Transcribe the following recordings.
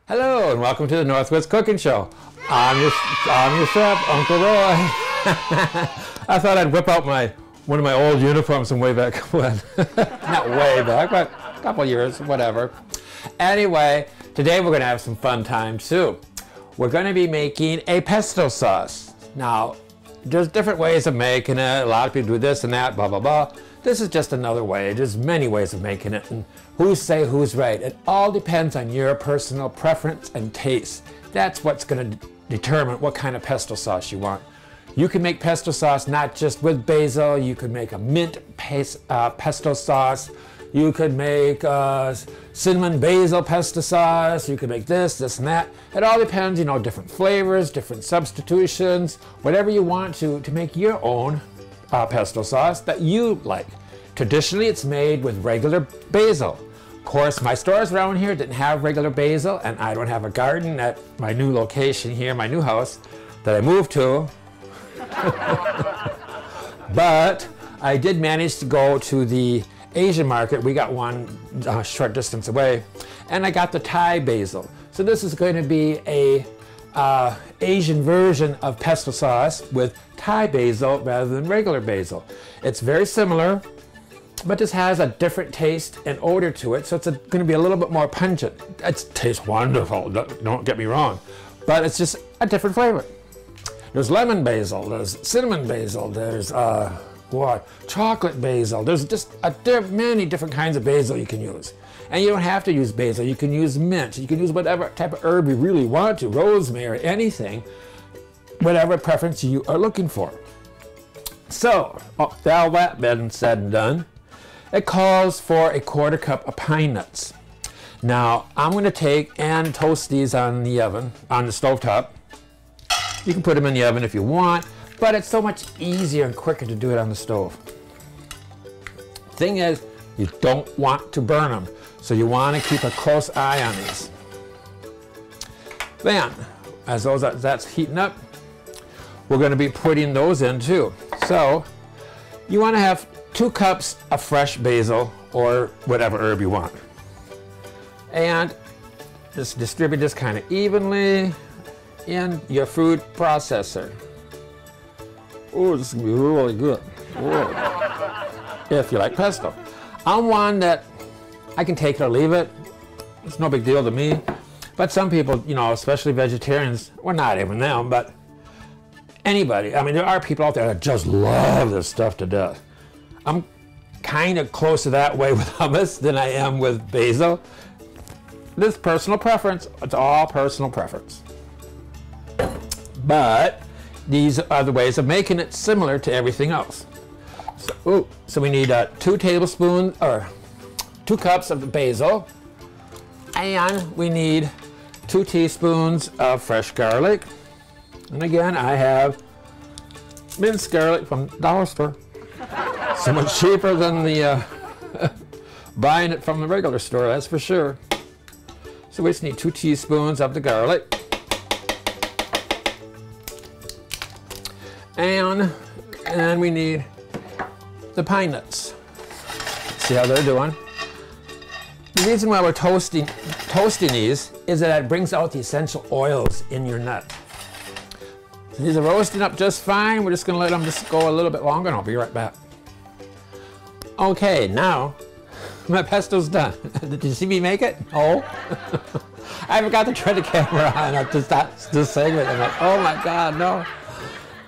Hello and welcome to the Northwest Cooking Show. I'm your chef, Uncle Roy. I thought I'd whip out one of my old uniforms from way back when. Not way back, but a couple years, whatever. Anyway, today we're going to have some fun time too. We're going to be making a pesto sauce. Now, there's different ways of making it. A lot of people do this and that, blah, blah, blah. This is just another way. There's many ways of making it. And who's say who's right? It all depends on your personal preference and taste. That's what's going to determine what kind of pesto sauce you want. You can make pesto sauce not just with basil. You could make a mint pesto sauce. You could make cinnamon basil pesto sauce. You could make this, and that. It all depends, you know, different flavors, different substitutions, whatever you want to make your own pesto sauce that you like. Traditionally, it's made with regular basil. Of course, my stores around here didn't have regular basil, and I don't have a garden at my new location here, my new house that I moved to. But I did manage to go to the Asian market. We got one short distance away, and I got the Thai basil. So this is going to be a Asian version of pesto sauce with Thai basil rather than regular basil. It's very similar, but this has a different taste and odor to it, so it's going to be a little bit more pungent. It tastes wonderful, don't get me wrong, but it's just a different flavor. There's lemon basil, there's cinnamon basil, there's chocolate basil. There's just many different kinds of basil you can use. And you don't have to use basil. You can use mint. You can use whatever type of herb you really want to, rosemary, anything, whatever preference you are looking for. So, all that being said and done, it calls for a 1/4 cup of pine nuts. Now, I'm going to take and toast these on the oven, on the stovetop. You can put them in the oven if you want, but it's so much easier and quicker to do it on the stove. Thing is, you don't want to burn them, so you want to keep a close eye on these. Then, as that's heating up, we're going to be putting those in too. So, you want to have 2 cups of fresh basil or whatever herb you want. And just distribute this kind of evenly in your food processor. Oh, this is going to be really good. If you like pesto. I'm one that I can take it or leave it. It's no big deal to me. But some people, you know, especially vegetarians, well, not even them, but anybody. I mean, there are people out there that just love this stuff to death. I'm kind of closer that way with hummus than I am with basil. This personal preference. It's all personal preference. But these are the ways of making it similar to everything else. So we need 2 tablespoons or 2 cups of the basil, and we need 2 teaspoons of fresh garlic. And again, I have minced garlic from dollar store. So much cheaper than the buying it from the regular store, that's for sure. So we just need 2 teaspoons of the garlic. And we need the pine nuts. See how they're doing? The reason why we're toasting these is that it brings out the essential oils in your nut. So these are roasting up just fine. We're just going to let them just go a little bit longer, and I'll be right back. Okay, now my pesto's done. Did you see me make it? Oh. I forgot to turn the camera on at this segment. I'm like, oh my God, no.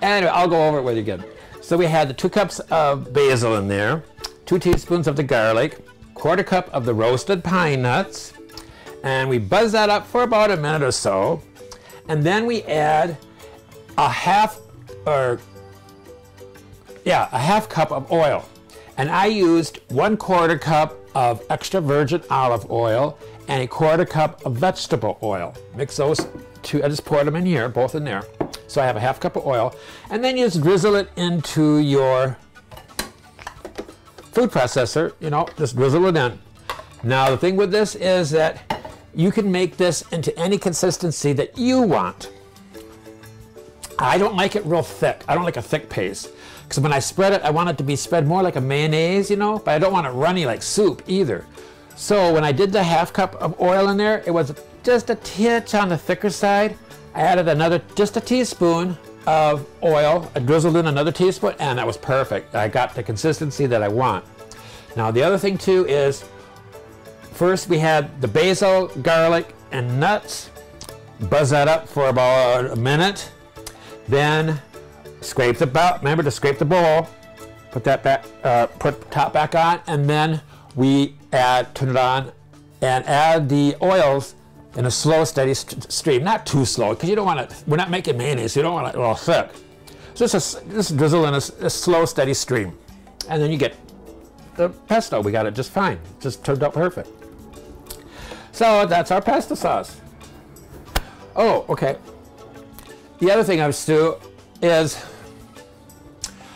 Anyway, I'll go over it with you again. So we had the 2 cups of basil in there, 2 teaspoons of the garlic, 1/4 cup of the roasted pine nuts, and we buzz that up for about a minute or so, and then we add a half cup of oil. And I used 1/4 cup of extra virgin olive oil and a 1/4 cup of vegetable oil. Mix those 2, I just poured them in here, both in there. So I have a half cup of oil, and then you just drizzle it into your food processor, you know, just drizzle it in. Now the thing with this is that you can make this into any consistency that you want. I don't like it real thick. I don't like a thick paste. Because when I spread it, I want it to be spread more like a mayonnaise, you know, but I don't want it runny like soup either. So when I did the half cup of oil in there, it was just a titch on the thicker side. I added just a teaspoon of oil. I drizzled in another teaspoon, and that was perfect. I got the consistency that I want. Now the other thing too is, first we had the basil, garlic, and nuts. Buzz that up for about a minute. Then scrape remember to scrape the bowl, put that back, put the top back on, and then we turn it on and add the oils in a slow, steady stream. Not too slow, because you don't want it, we're not making mayonnaise, so you don't want it all thick. So just drizzle in a slow, steady stream. And then you get the pesto. We got it just fine. Just turned out perfect. So that's our pesto sauce. Oh, okay. The other thing I would do is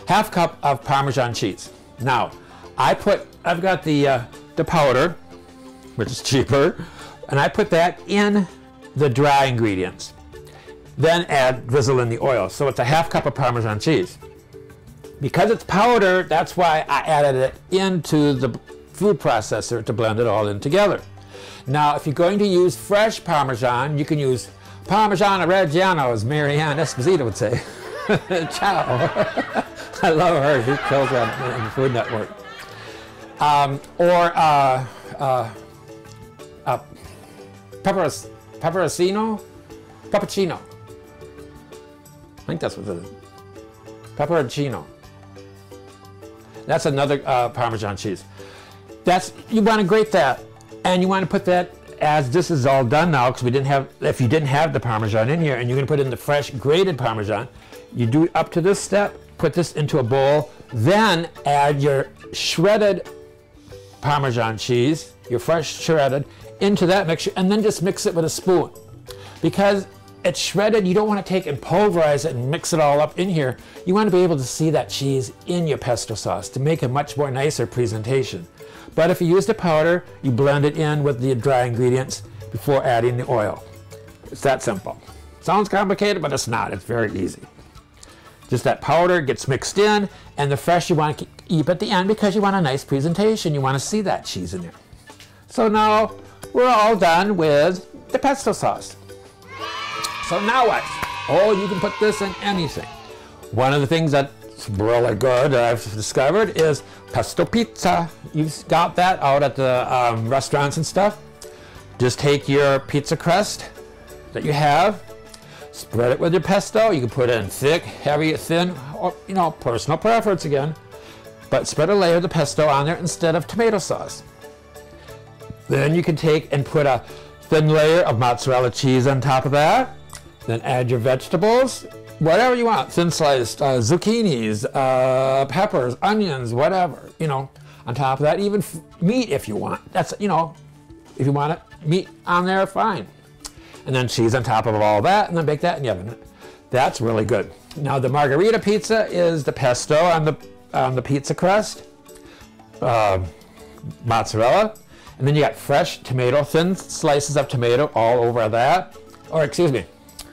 half cup of Parmesan cheese. Now, I've got the powder, which is cheaper, and I put that in the dry ingredients. Then drizzle in the oil. So it's a half cup of Parmesan cheese. Because it's powder, that's why I added it into the food processor to blend it all in together. Now, if you're going to use fresh Parmesan, you can use Parmigiano Reggiano, as Marianne Esposito would say. Ciao. I love her. She kills that on the Food Network. Pepperoncino. I think that's what it is. Pepperoncino. That's another Parmesan cheese. You want to grate that, and you want to put that, as this is all done now, because if you didn't have the Parmesan in here, and you're going to put in the fresh grated Parmesan, you do it up to this step, put this into a bowl, then add your shredded Parmesan cheese, your fresh shredded, into that mixture, and then just mix it with a spoon. Because it's shredded, you don't want to take and pulverize it and mix it all up in here. You want to be able to see that cheese in your pesto sauce to make a much more nicer presentation. But if you use the powder, you blend it in with the dry ingredients before adding the oil. It's that simple. Sounds complicated, but it's not. It's very easy. Just that powder gets mixed in, and the fresh you want to keep at the end because you want a nice presentation. You want to see that cheese in there. So now we're all done with the pesto sauce. So now what? Oh, you can put this in anything. One of the things that's really good that I've discovered is pesto pizza. You've got that out at the restaurants and stuff. Just take your pizza crust that you have, spread it with your pesto. You can put it in thick, heavy, thin, or, personal preference again. But spread a layer of the pesto on there instead of tomato sauce. Then you can take and put a thin layer of mozzarella cheese on top of that. Then add your vegetables, whatever you want, thin sliced zucchinis, peppers, onions, whatever, on top of that. Even meat if you want. That's, if you want it, meat on there, fine. And then cheese on top of all that, and then bake that in the oven. That's really good. Now the margarita pizza is the pesto on the pizza crust, mozzarella, and then you got fresh tomato, thin slices of tomato all over that. Or excuse me,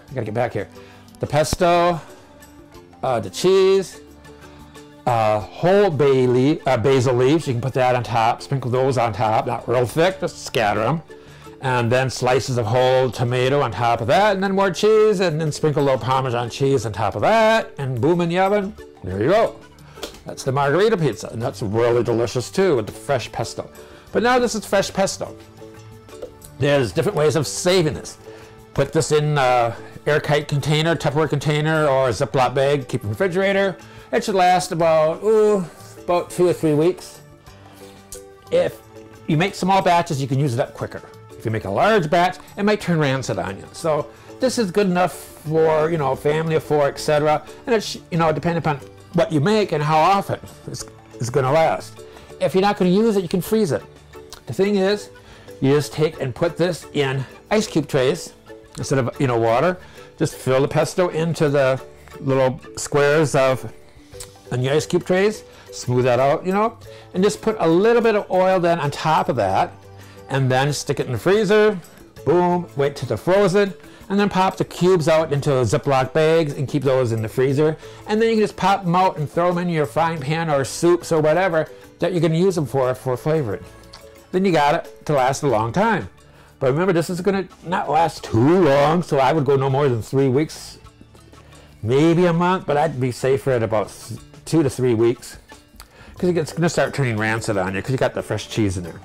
I gotta get back here. The pesto, the cheese, whole basil leaves. You can put that on top, sprinkle those on top, not real thick, just scatter them. And then slices of whole tomato on top of that, and then more cheese, and then sprinkle a little Parmesan cheese on top of that, and boom, in the oven. There you go. That's the margarita pizza, and that's really delicious too with the fresh pesto. But now this is fresh pesto. There's different ways of saving this. Put this in airtight container, Tupperware container, or a Ziploc bag, keep in the refrigerator. It should last about 2 or 3 weeks. If you make small batches, you can use it up quicker. If you make a large batch, it might turn rancid on you. So this is good enough for, family of 4, etc. And it's, depending upon what you make and how often it's going to last. If you're not going to use it, you can freeze it. The thing is, you just take and put this in ice cube trays instead of, water. Just fill the pesto into the little squares on your ice cube trays, smooth that out, and just put a little bit of oil then on top of that, and then stick it in the freezer, boom, wait till they're frozen, and then pop the cubes out into Ziploc bags and keep those in the freezer. And then you can just pop them out and throw them in your frying pan or soups or whatever that you're going to use them for flavoring. Then you got it to last a long time. But remember, this is going to not last too long, so I would go no more than 3 weeks, maybe a month, but I'd be safer at about 2 to 3 weeks, because it's going to start turning rancid on you because you got the fresh cheese in there.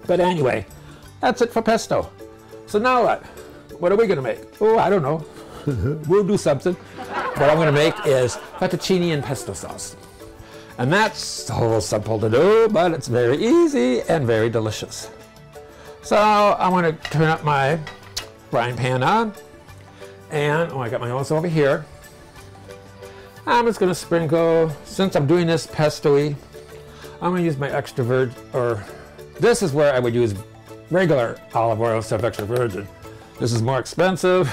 But anyway, that's it for pesto. So now what? What are we going to make? Oh, I don't know. We'll do something. What I'm going to make is fettuccine and pesto sauce. And that's so simple to do, but it's very easy and very delicious. So I'm going to turn up my frying pan on. And, oh, I got my oils over here. I'm just going to sprinkle, since I'm doing this pesto-y, I'm going to use my extra virgin, or this is where I would use regular olive oil instead of extra virgin. This is more expensive.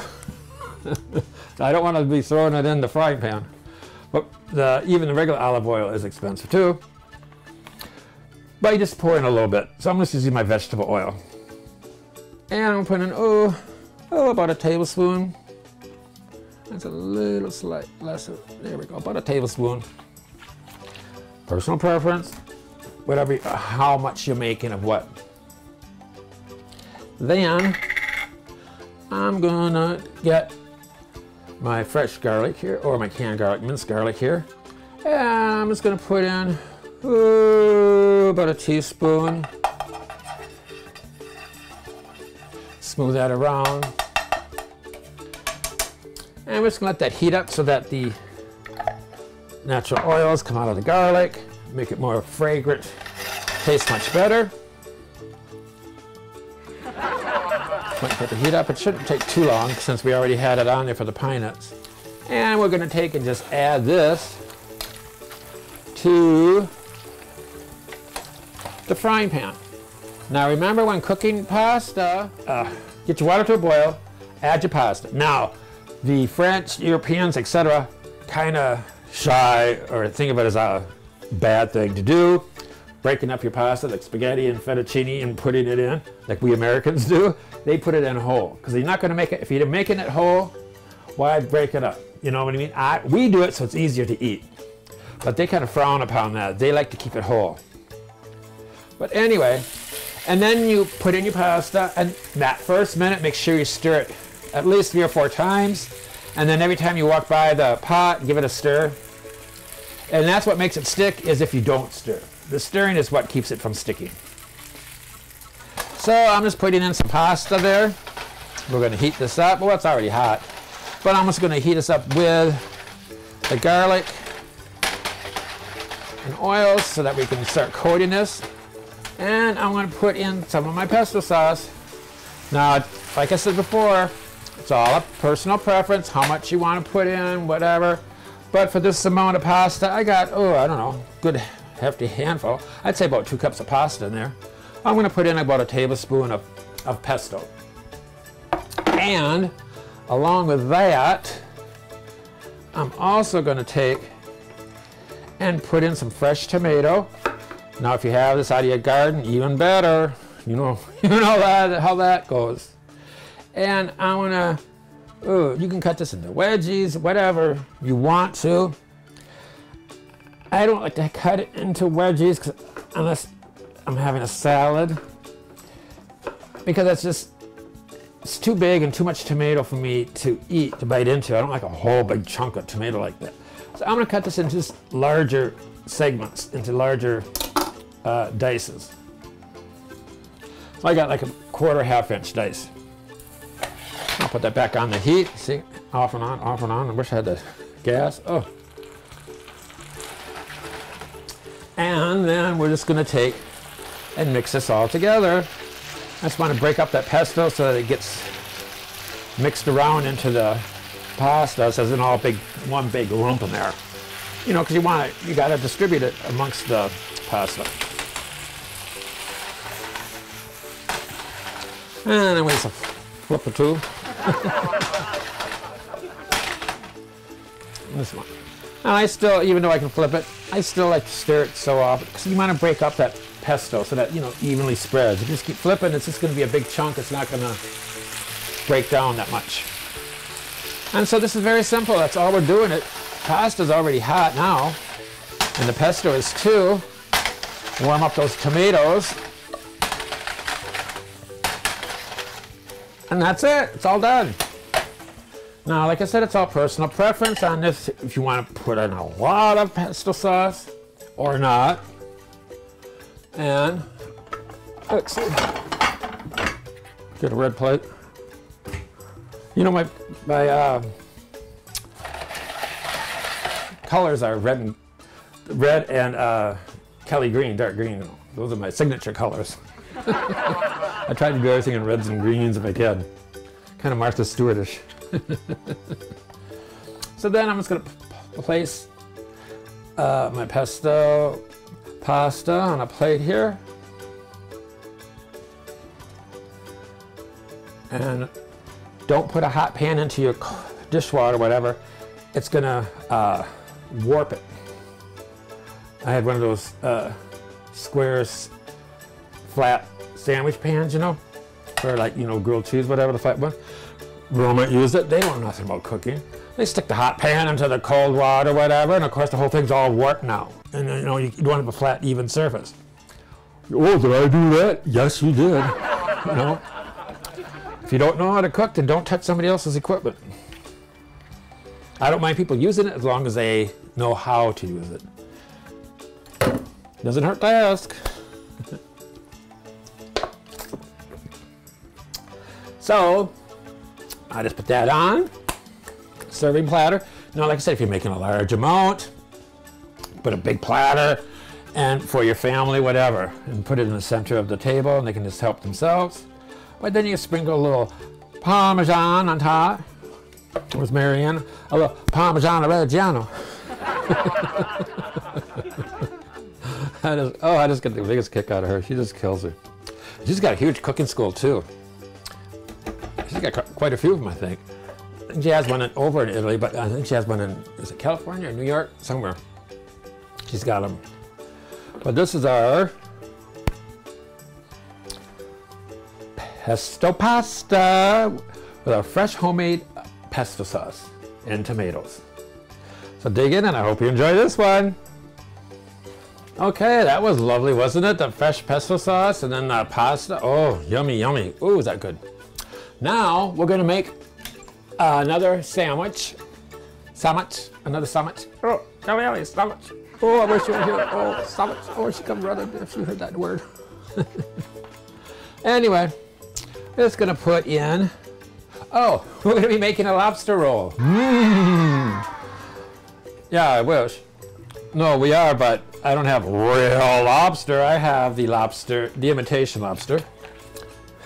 I don't want to be throwing it in the frying pan. But even the regular olive oil is expensive too. But you just pour in a little bit. So I'm just using my vegetable oil. And I'm putting in, about a tablespoon. That's a little slight less. There we go, about a tablespoon. Personal preference, whatever, how much you're making of what. Then I'm gonna get my fresh garlic here, or my canned garlic, minced garlic here. And I'm just gonna put in about a teaspoon. Smooth that around. And we're just gonna let that heat up so that the natural oils come out of the garlic, make it more fragrant, tastes much better. Put the heat up. It shouldn't take too long since we already had it on there for the pine nuts. And we're gonna take and just add this to the frying pan. Now remember, when cooking pasta, get your water to a boil, add your pasta. Now, the French, Europeans, etc., kind of shy or think of it as a bad thing to do. Breaking up your pasta like spaghetti and fettuccine and putting it in, like we Americans do. They put it in whole, because you're not going to make it, if you're making it whole, why break it up? You know what I mean? We do it so it's easier to eat. But they kind of frown upon that. They like to keep it whole. But anyway, and then you put in your pasta, and that first minute, make sure you stir it at least 3 or 4 times. And then every time you walk by the pot, give it a stir. And that's what makes it stick, is if you don't stir. The stirring is what keeps it from sticking. So I'm just putting in some pasta there. We're going to heat this up. Well, it's already hot. But I'm just going to heat this up with the garlic and oils so that we can start coating this. And I'm going to put in some of my pesto sauce. Now, like I said before, it's all a personal preference, how much you want to put in, whatever. But for this amount of pasta, I got, I don't know, good hefty handful. I'd say about 2 cups of pasta in there. I'm going to put in about a tablespoon of pesto. And along with that, I'm also going to take and put in some fresh tomato. Now, if you have this out of your garden, even better. You know how that goes. And I'm gonna, you can cut this into wedgies, whatever you want to. I don't like to cut it into wedgies unless I'm having a salad, because it's too big and too much tomato for me to eat, to bite into. I don't like a whole big chunk of tomato like that. So I'm gonna cut this into just larger segments, into larger dices. So I got like a 1/4 half-inch dice. I'll put that back on the heat. See, off and on, off and on. I wish I had the gas. Oh. And then we're just going to take and mix this all together. I just want to break up that pesto so that it gets mixed around into the pasta, so there's all one big lump in there. You know, because you got to distribute it amongst the pasta. And then we just flip or two. This one. And I still, even though I can flip it, I still like to stir it so often, because you want to break up that pesto so that, evenly spreads. If you just keep flipping, it's just going to be a big chunk. It's not going to break down that much. And so this is very simple. That's all we're doing. Pasta's already hot now, and the pesto is too. Warm up those tomatoes. And that's it. It's all done. Now, like I said, it's all personal preference on this. If you want to put in a lot of pesto sauce or not. And let's see. Get a red plate. You know, my colors are red and Kelly green, dark green. Those are my signature colors. I try to do everything in reds and greens if I can. Kind of Martha Stewartish. So then I'm just going to place my pesto pasta on a plate here. And don't put a hot pan into your dishwater or whatever. It's going to warp it. I had one of those squares, flat sandwich pans, you know, for like, you know, grilled cheese, whatever, the flat one. Roma used it. They don't know nothing about cooking. They stick the hot pan into the cold water or whatever, and of course the whole thing's all warped now. And you know, you don't have a flat, even surface. Oh, did I do that? Yes, you did. You know, if you don't know how to cook, then don't touch somebody else's equipment. I don't mind people using it as long as they know how to use it. Doesn't hurt to ask. So, I just put that on, serving platter. Now, like I said, if you're making a large amount, put a big platter, and for your family, whatever, and put it in the center of the table, and they can just help themselves. But then you sprinkle a little Parmesan on top. Where's Marianne? A little Parmigiano Reggiano. I just get the biggest kick out of her. She just kills her. She's got a huge cooking school, too. She's got quite a few of them, I think. She has one over in Italy, but I think she has one in, is it California or New York? Somewhere. She's got them. But this is our pesto pasta with our fresh homemade pesto sauce and tomatoes. So dig in, and I hope you enjoy this one. Okay, that was lovely, wasn't it? The fresh pesto sauce and then the pasta. Oh, yummy, yummy. Ooh, is that good? Now we're going to make another sandwich. Another sandwich. Oh, yummy, sandwich. Oh, I wish you were here. Oh, sandwich. Oh, she come running if you heard that word. Anyway, we're just going to put in. Oh, we're going to be making a lobster roll. Mmm. Yeah, I wish. No, we are, but I don't have real lobster. I have the lobster, the imitation lobster.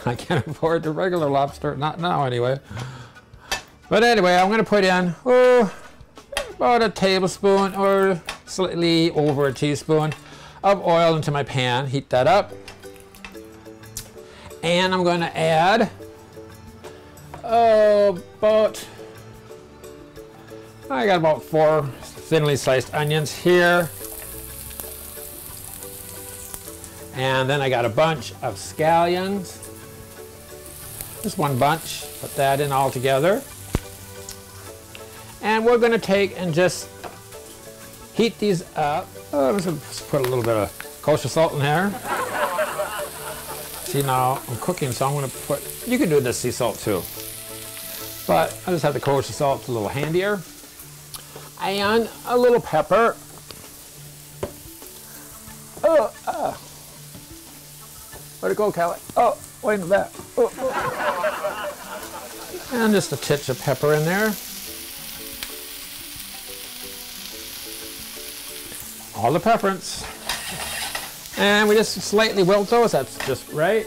I can't afford the regular lobster, not now anyway. But anyway, I'm going to put in about a tablespoon or slightly over a teaspoon of oil into my pan. Heat that up. And I'm going to add I got about 4 thinly sliced onions here. And then I got a bunch of scallions. Just one bunch. Put that in all together. And we're going to take and just heat these up. Oh, I'm just going to put a little bit of kosher salt in there. See, now I'm cooking, so I'm going to put, you can do the sea salt too. But I just have the kosher salt, it's a little handier. And a little pepper. Where'd it go, Callie? Oh, wait a minute. And just a titch of pepper in there. All the preference. And we just slightly wilt those, that's just right.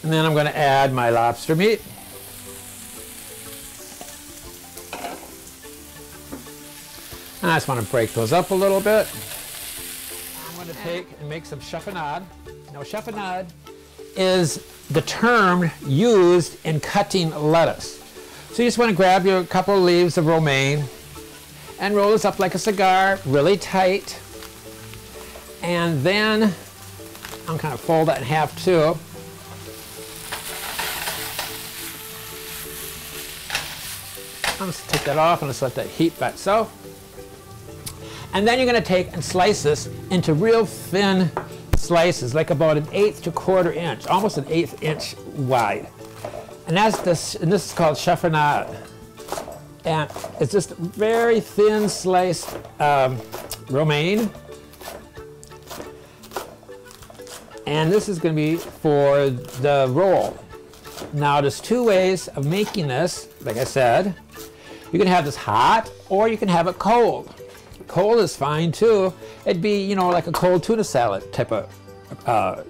And then I'm going to add my lobster meat. And I just want to break those up a little bit. I'm going to take and make some chiffonade. Now, chiffonade is the term used in cutting lettuce. So you just want to grab your couple of leaves of romaine and roll this up like a cigar, really tight. And then I'm kind of fold that in half too. I'm just take that off and just let that heat back so. And then you're going to take and slice this into real thin slices, like about 1/8 to 1/4 inch, almost 1/8 inch wide. And this is called chiffonade. And it's just very thin sliced romaine. And this is going to be for the roll. Now there's two ways of making this, like I said. You can have this hot or you can have it cold. Cold is fine too. It'd be, you know, like a cold tuna salad type of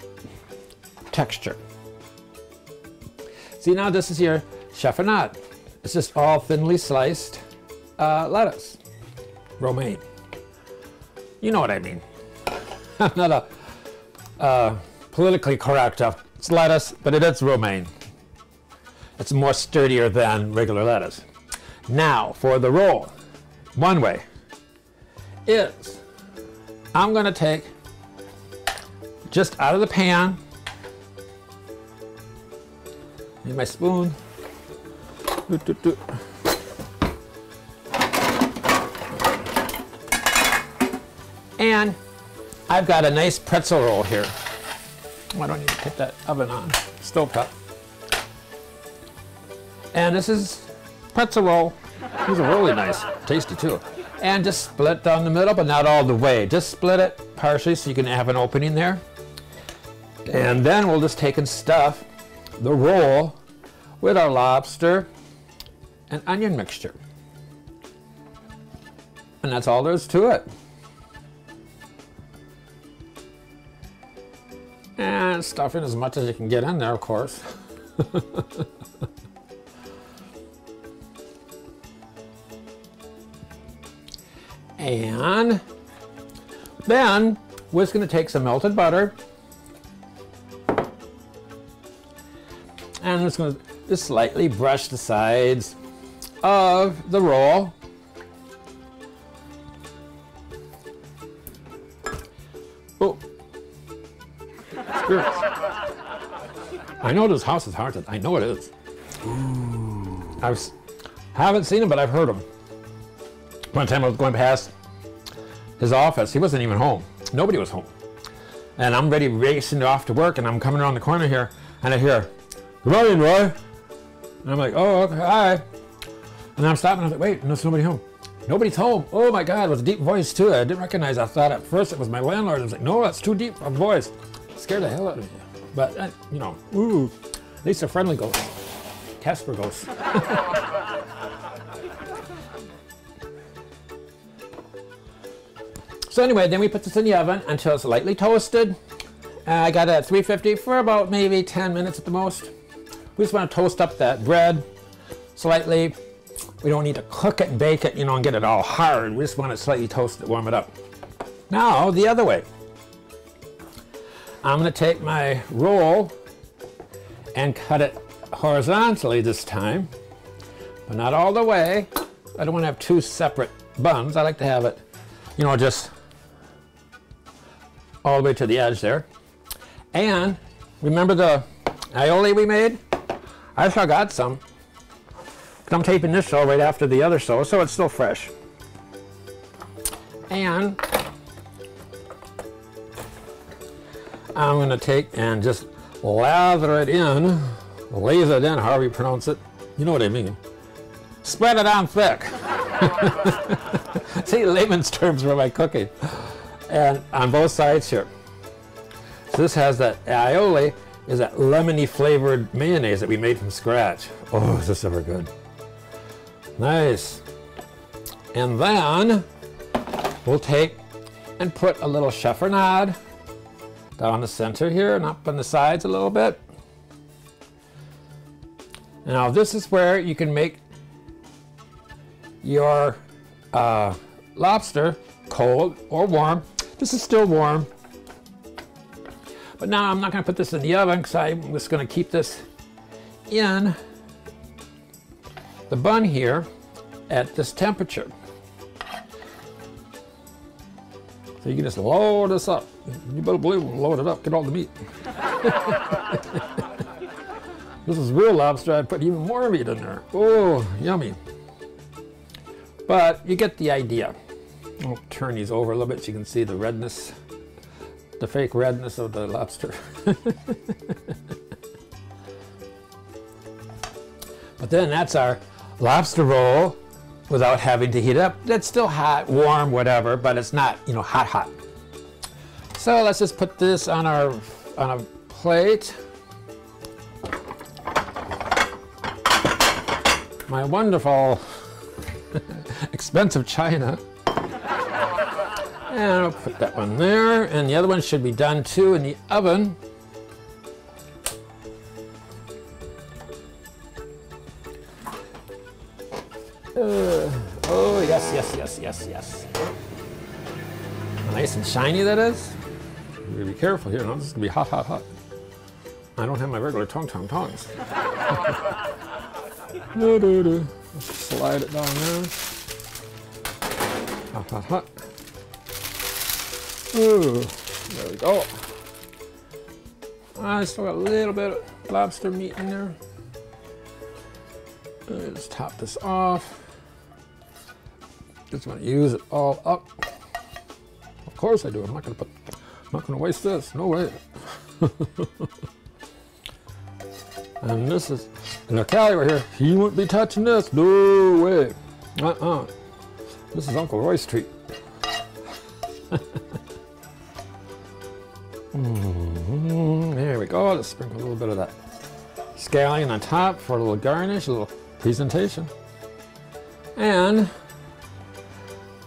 texture. See, now this is your chiffonade. It's just all thinly sliced lettuce, romaine. You know what I mean. I'm not a politically correct. It's lettuce, but it is romaine. It's more sturdier than regular lettuce. Now, for the roll, one way is I'm going to take just out of the pan, need my spoon, and I've got a nice pretzel roll here. Oh, I don't need to put that oven on, stove top. And this is pretzel roll. These are really nice, tasty too. And just split down the middle, but not all the way. Just split it partially so you can have an opening there. And then we'll just take and stuff the roll with our lobster and onion mixture. And that's all there is to it. And stuff in as much as you can get in there, of course. And then we're just going to take some melted butter and I'm just going to just slightly brush the sides of the roll. Oh, spirits. I know this house is haunted. I know it is. I haven't seen him, but I've heard him. One time I was going past his office. He wasn't even home. Nobody was home. And I'm ready racing off to work, and I'm coming around the corner here, and I hear, "Good morning, Roy." And I'm like, "Oh, okay, hi." And I'm stopping, and I was like, "Wait, there's nobody home." Nobody's home. Oh my God, it was a deep voice too. I didn't recognize it. I thought at first it was my landlord. I was like, "No, that's too deep a voice." It scared the hell out of me. But, you know, ooh, at least a friendly ghost. Casper ghost. So anyway, then we put this in the oven until it's lightly toasted. I got it at 350 for about maybe 10 minutes at the most. We just want to toast up that bread slightly. We don't need to cook it and bake it, you know, and get it all hard. We just want to slightly toast it, warm it up. Now, the other way. I'm going to take my roll and cut it horizontally this time, but not all the way. I don't want to have two separate buns. I like to have it, you know, just all the way to the edge there. And remember the aioli we made? I still got some. I'm taping this show right after the other show, so it's still fresh. And I'm going to take and just lather it in, laze it in, however you pronounce it. You know what I mean. Spread it on thick. See, layman's terms for my cooking. And on both sides here. So this has that aioli, is that lemony flavored mayonnaise that we made from scratch. Oh, is this ever good. Nice. And then we'll take and put a little chiffonade down the center here and up on the sides a little bit. Now this is where you can make your lobster cold or warm. This is still warm. But now I'm not going to put this in the oven because I'm just going to keep this in the bun here at this temperature. So you can just load this up. You better believe we'll load it up, get all the meat. This is real lobster. I'd put even more meat in there. Oh, yummy. But you get the idea. I'll turn these over a little bit so you can see the redness, the fake redness of the lobster. But then that's our lobster roll without having to heat it up. It's still hot, warm, whatever, but it's not, you know, hot, hot. So let's just put this on a plate. My wonderful, expensive china. And I'll put that one there, and the other one should be done too in the oven. Oh, yes, yes, yes, yes, yes. Nice and shiny that is. You gotta be careful here, now this is gonna be hot, hot, hot. I don't have my regular tongs. Just slide it down there. Hot, hot, hot. Ooh, there we go. I still got a little bit of lobster meat in there. Let's top this off. Just want to use it all up. Of course I do. I'm not gonna waste this. No way. And this is, and Callie right here, he wouldn't be touching this. No way. This is Uncle Roy's treat. There we go. Let's sprinkle a little bit of that scallion on top for a little garnish, a little presentation. And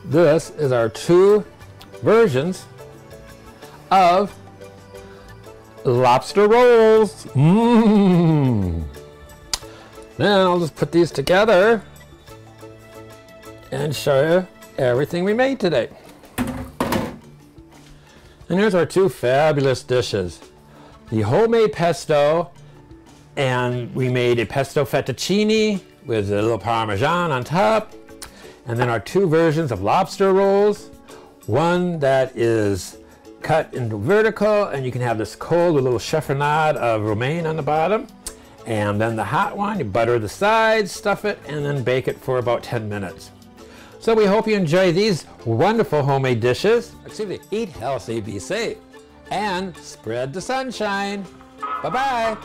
this is our two versions of lobster rolls. Then I'll just put these together and show you everything we made today. And here's our two fabulous dishes. The homemade pesto, and we made a pesto fettuccine with a little Parmesan on top. And then our two versions of lobster rolls. One that is cut into vertical, and you can have this cold with a little chiffonade of romaine on the bottom. And then the hot one, you butter the sides, stuff it, and then bake it for about 10 minutes. So we hope you enjoy these wonderful homemade dishes. Excuse me, eat healthy, be safe, and spread the sunshine. Bye-bye.